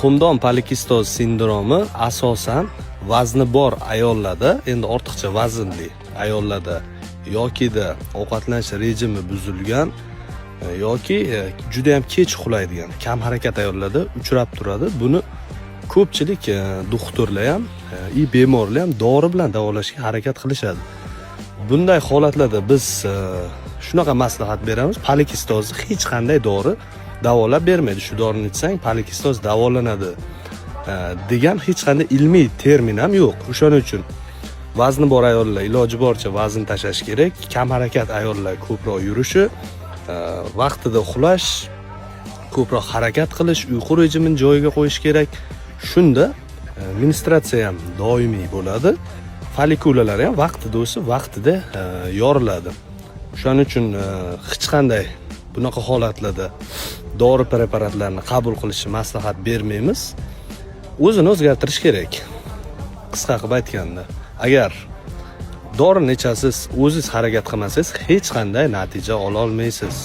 Xumdon polikistoz sindromi asosan vazni bor ayollarda, endi ortiqcha vaznli ayollarda yokida ovqatlanish rejimi buzilgan yoki juda ham kech uxlaydigan, kam harakat ayollarda uchrab turadi. Buni ko'pchilik doktorlar ham, bemorlar ham dori bilan davolashga harakat qilishadi. Bunday holatlarda biz shunaqa maslahat beramiz: polikistozni hech qanday dori davolab bermaydi. Shu dorini ichsang polikistoz davolanadi degan hech qanday ilmiy termin ham yo'q. O'shaning uchun vazni bor ayollar iloji boricha vazn tashlash kerak. Kam harakat ayollar ko'proq yurishi, vaqtida uxlash, ko'proq harakat qilish, uyqu rejimini joyiga qo'yish kerak. Shunda menstruatsiya ham doimiy bo'ladi. Folikulalar ham vaqtida o'sib, vaqtida yoriladi. Shuning uchun hech qanday bunaqa holatlarda dori preparatlarni qabul qilishni maslahat bermaymiz. O'zini o'zgartirish kerak. Qisqa qilib aytganda, agar dorini ichasiz, o'zingiz harakat qilmasangiz hech qanday natija ola olmaysiz.